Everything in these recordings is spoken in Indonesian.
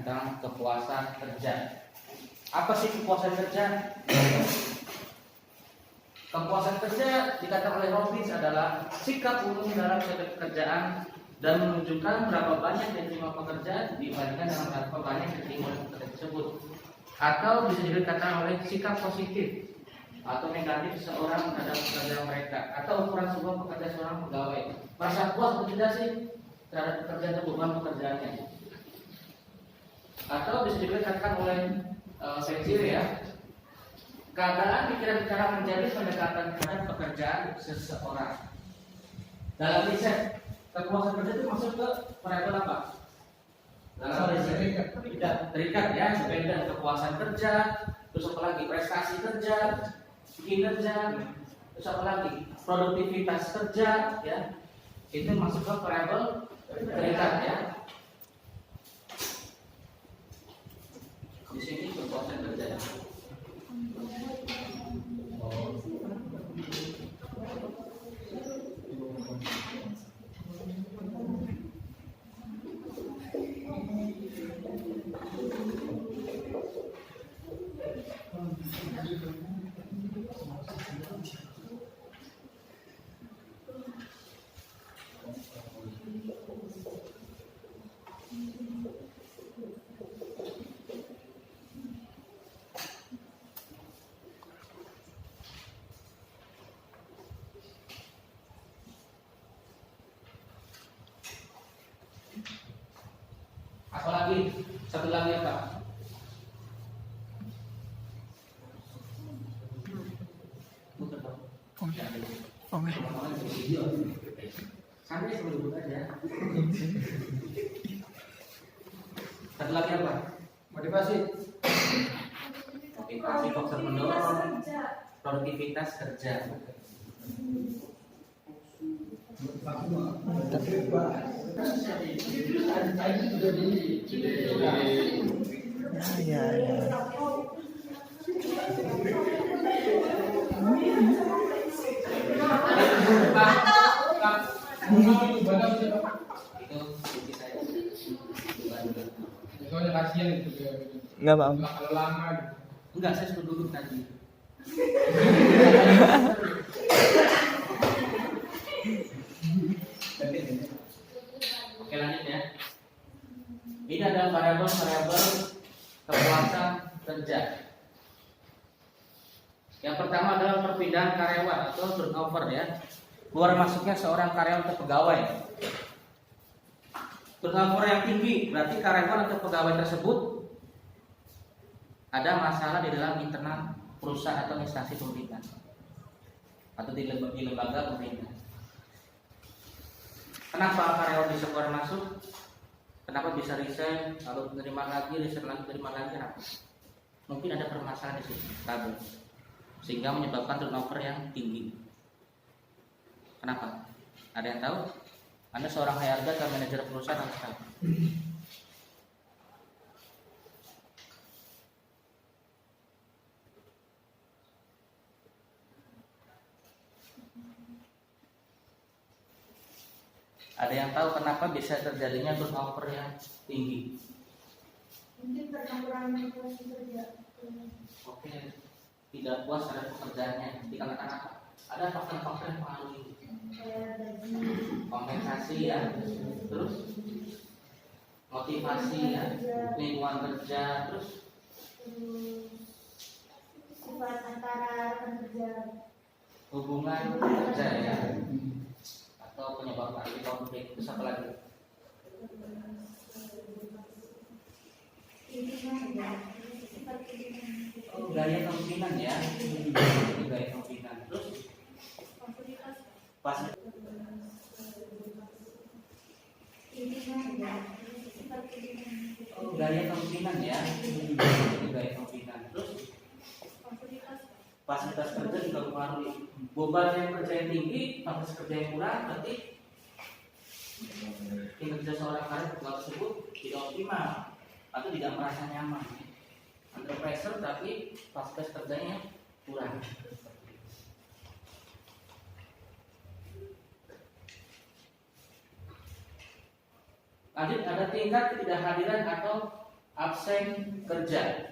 tentang kepuasan kerja. Apa sih kepuasan kerja? Kepuasan kerja dikatakan oleh Robbins adalah sikap umum dalam suatu pekerjaan dan menunjukkan berapa banyak yang diterima pekerja dibandingkan dengan berapa banyak yang diterima pekerja tersebut. Atau bisa juga dikatakan oleh sikap positif atau negatif seseorang terhadap pekerjaan mereka, atau ukuran sebuah pekerja seorang pegawai. Merasa puas atau tidak sih terhadap pekerjaan atau beban pekerjaannya? Atau bisa juga dikatakan oleh Shakespeare ya, keadaan pikiran cara menjadi pendekatan terhadap pekerjaan seseorang. Dalam riset, kepuasan kerja itu masuk ke variabel apa? Dalam riset tidak terikat ya, sebagai dengan kepuasan kerja, terus apa lagi? Prestasi kerja, kinerja, terus apa lagi? Produktivitas kerja, ya, itu masuk ke variabel terikat ya. Di sini kepuasan kerja. Apalagi satu lagi apa? Santai sebelum duduk aja. Satu lagi apa? Motivasi. Motivasi faktor pendorong. Produktivitas kerja. Ya. Enggak, Bang. Enggak, saya sudah duduk tadi. Oke, lanjut ya. Ini adalah variabel kepuasan kerja. Yang pertama adalah perpindahan karyawan atau turnover ya. Keluar masuknya seorang karyawan atau pegawai. Turnover yang tinggi berarti karyawan atau pegawai tersebut ada masalah di dalam internal perusahaan atau instansi pemerintah atau di lembaga pemerintah. Kenapa karyawan bisa keluar masuk? Kenapa bisa resign, lalu menerima lagi, resign lagi, menerima lagi? Kenapa? Mungkin ada permasalahan di situ, tabung, sehingga menyebabkan turnover yang tinggi. Kenapa? Ada yang tahu? Anda seorang HRD atau manajer perusahaan harus tahu. Ada yang tahu kenapa bisa terjadinya turnover yang tinggi? Mungkin pertempuran motivasi kerja. Oke, tidak puas terhadap pekerjaannya. Dikarenakan apa? Ada faktor-faktor yang mengaruhi. Kayak gaji, Kompensasi ya, terus motivasi ya, lingkungan kerja, terus sifat antara rekan kerja. hubungan kerja ya, atau penyebab konflik. Terus apa lagi? Oh, gaya kepemimpinan ya, ini gaya kepemimpinan. Terus pas oh, gaya kepemimpinan ya, ini gaya kepemimpinan. Terus fasilitas kerja juga mempengaruhi. Beban yang kerja yang tinggi, fasilitas kerja yang kurang, berarti kinerja seorang karyawan tersebut tidak optimal atau tidak merasa nyaman. Under pressure tapi fasilitas kerjanya kurang. Lanjut, ada tingkat ketidakhadiran atau absen kerja.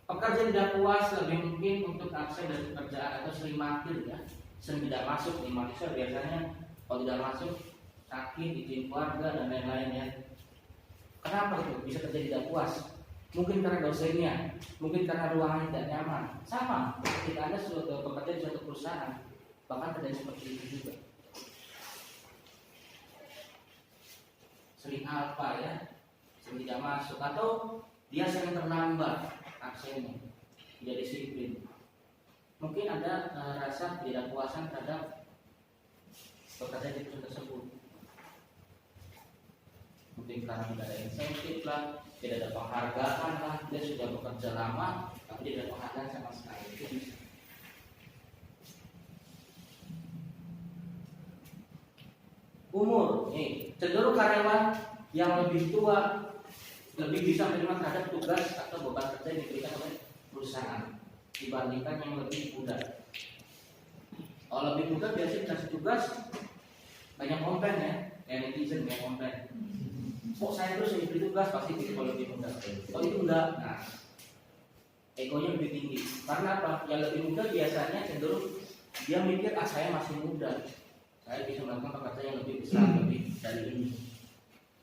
Pekerja tidak puas lebih mungkin untuk absen dari pekerjaan atau sering mangkir ya, sering tidak masuk di mahasiswa biasanya kalau tidak masuk sakit, izin keluarga dan lain-lain ya. Kenapa itu bisa terjadi tidak puas? Mungkin karena dosennya, mungkin karena ruangan tidak nyaman. Sama, ketika Anda sudah bekerja di suatu perusahaan, bahkan terjadi seperti itu juga. Sering apa ya, sering tidak masuk atau dia sering terlambat absennya, tidak disiplin. Mungkin ada rasa tidak puasan terhadap bekerja di perusahaan tersebut. Mungkin karena tidak ada insentif lah, tidak ada penghargaan lah, dia sudah bekerja lama tapi tidak ada penghargaan sama sekali. Itu bisa. Umur, nih cenderung karyawan yang lebih tua lebih bisa menerima terhadap tugas atau beban kerja yang diberikan oleh perusahaan dibandingkan yang lebih muda. Kalau lebih muda biasanya dikasih tugas banyak komplain ya, kayak netizen banyak komplain. Kok saya terus yang diberi tugas pasti pilih kalau lebih muda. Kalau itu enggak, nah egonya lebih tinggi. Karena apa? Yang lebih muda biasanya cenderung dia mikir saya masih muda, saya bisa melakukan pekerjaan yang lebih besar lebih dari ini.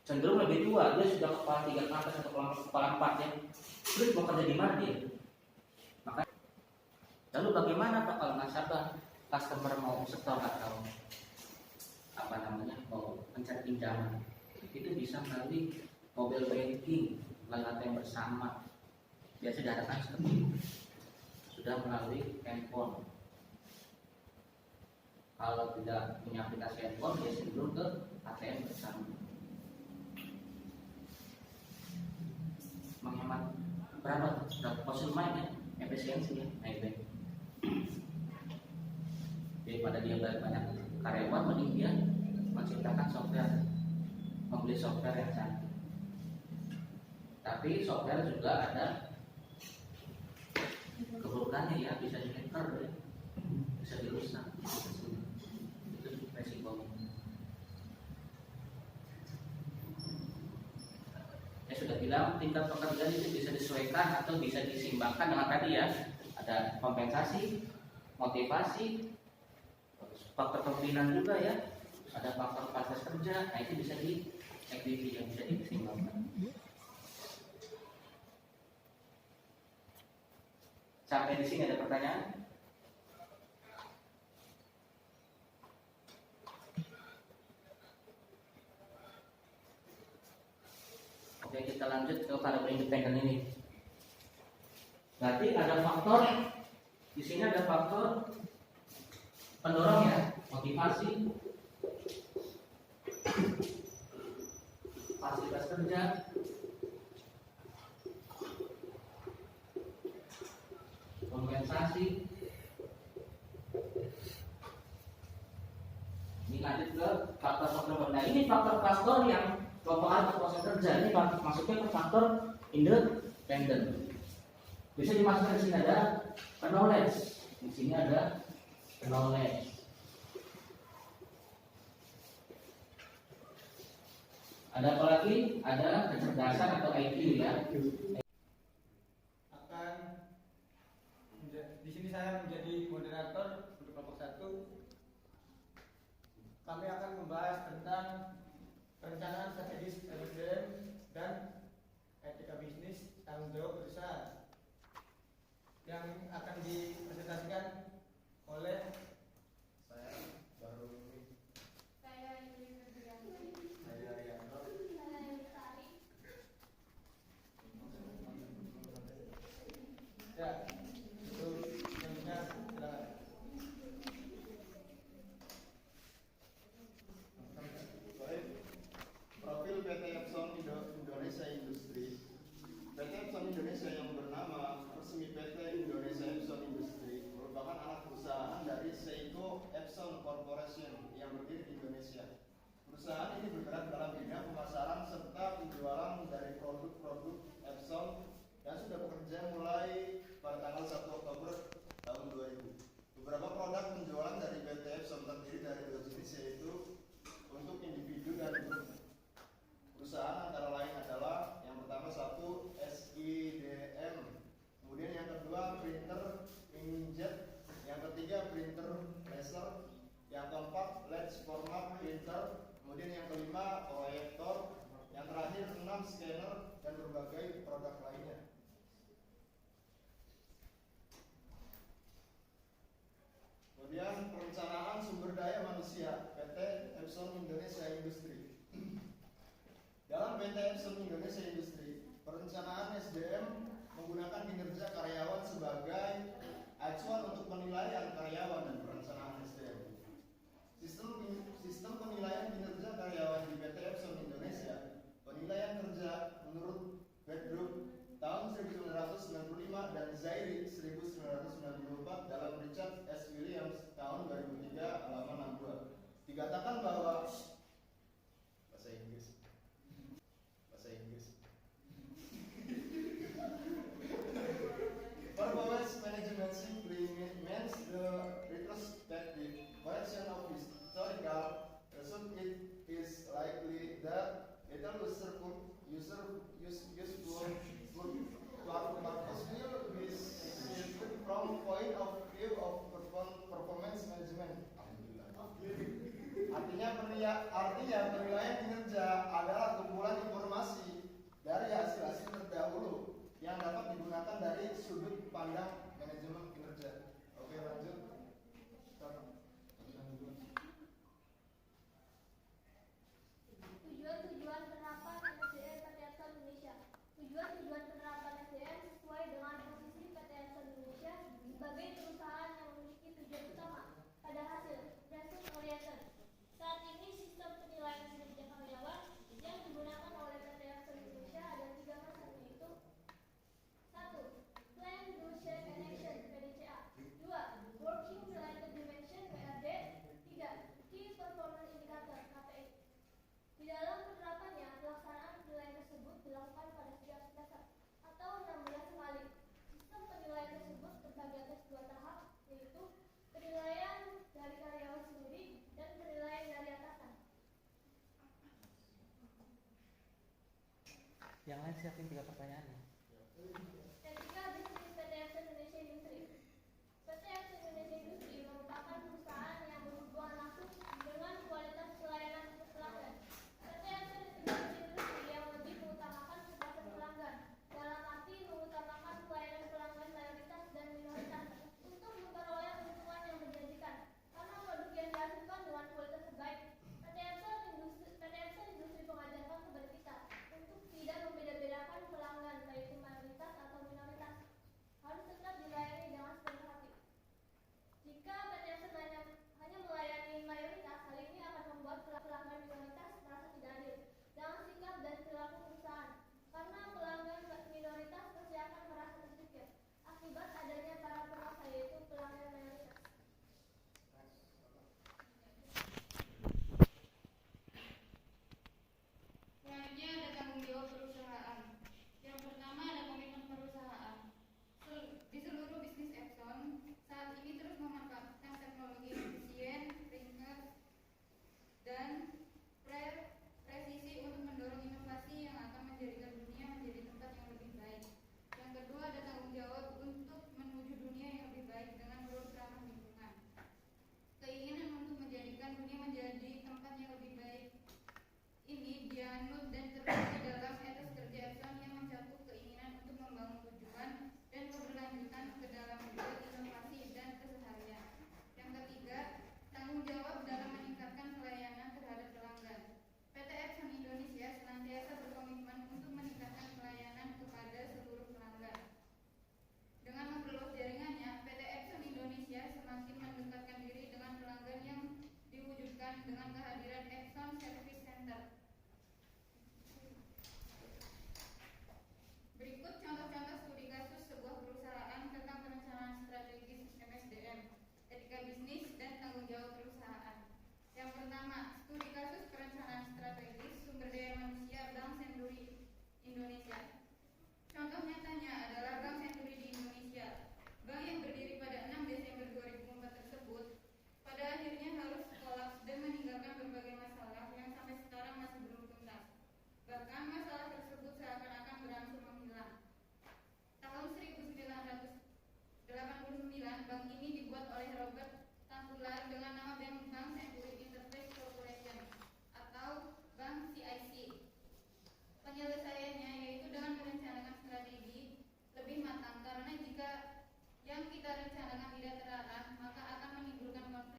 Cenderung lebih tua, dia sudah kepala 3 ke atas atau kepala 4 ya. Terus mau kerja di mana dia? Maka, lalu bagaimana Pak kalau nasabah customer mau setor atau apa namanya mau mencari pinjaman? Itu bisa melalui mobile banking, melalui ATM bersama. Biasa diadakan seperti itu. Sudah melalui handphone. Kalau tidak punya aplikasi handphone, dia cenderung ke ATM bersama. Menghemat berapa? Konsumen ya, efisiensi ya, baik. Daripada dia banyak karyawan, mending dia menciptakan software, membeli software yang canggih. Tapi software juga ada keburukannya ya, bisa di-hacker ya, bisa dirusak. Itu resikonya. Saya sudah bilang tingkat pekerjaan itu bisa disesuaikan atau bisa disimbangkan dengan tadi ya, ada kompensasi, motivasi, faktor pembinaan juga ya, ada faktor batas kerja. Nah itu bisa di activity yang bisa disimbangkan. Sampai di sini ada pertanyaan? Oke, kita lanjut ke variabel independen ini. Berarti ada faktor, di sini ada faktor pendorong ya, motivasi, fasilitas kerja, kompensasi. Ini lanjut ke faktor-faktor. Nah ini faktor-faktor yang mempengaruhi kepuasan kerja. Ini masuknya ke faktor independen. Bisa dimasukkan di sini ada knowledge. Di sini ada knowledge. Ada apa lagi? Ada kecerdasan atau IQ ya. Di sini saya menjadi moderator untuk kelompok 1. Kami akan membahas tentang perencanaan strategis manajemen dan etika bisnis tanggung jawab perusahaan yang akan dipresentasikan oleh saya Arianto. Ya, itu yang punya silakan. Baik, profil PT Epson Indonesia Industri. PT Epson Indonesia yang bernama resmi PT Indonesia Epson Industri merupakan anak perusahaan dari Seiko Epson Corporation yang berdiri di Indonesia. Perusahaan ini bergerak dalam bidang pemasaran serta penjualan dari produk-produk Epson dan sudah bekerja mulai pada tanggal 1 Oktober tahun 2000. Beberapa produk penjualan dari PT Epson terdiri dari 2 jenis, yaitu untuk individu dan grup. Perusahaan antara lain adalah pengiriman scanner, dan berbagai produk lainnya. Kemudian perencanaan sumber daya manusia PT Epson Indonesia Industri. Dalam PT Epson Indonesia Industri, perencanaan SDM menggunakan kinerja karyawan sebagai acuan untuk penilaian karyawan dan perencanaan SDM. Sistem penilaian kinerja karyawan di PT Epson Indonesia, penilaian kerja menurut Bedroom tahun 1995 dan Zairi 1994 dalam Richard S. Williams tahun 2003 halaman 62 dikatakan bahwa bahasa Inggris performance management simply means the retrospective correction of historical result. It is likely that it useful purpose will be seen from point of view of performance management. Artinya penilaian kinerja adalah kumpulan informasi dari hasil-hasil terdahulu yang dapat digunakan dari sudut pandang manajemen kinerja. Oke, lanjut. Tujuan penerapan SDM PT Epson Indonesia. Tujuan penerapan SDM sesuai dengan posisi PT Epson Indonesia sebagai perusahaan yang memiliki tujuan utama pada hasil result oriented. Saat ini sistem penilaian kinerja karyawan yang digunakan oleh PT Epson Indonesia ada 3 macam, yaitu 1. Plan, Do, Check, and Action (PDCA). 2. Working Related Dimension (WRD). 3. Key Performance Indicator (KPI). Di dalam penerapannya, pelaksanaan penilaian tersebut dilakukan pada setiap semester atau 16 kali. Sistem penilaian tersebut terbagi atas 2 tahap, yaitu penilaian dari karyawan sendiri dan penilaian dari atasan. Yang lain siapin 3 pertanyaannya. Ketiga, bisnis PT Epson Indonesia Industri. PT Epson Indonesia Industri merupakan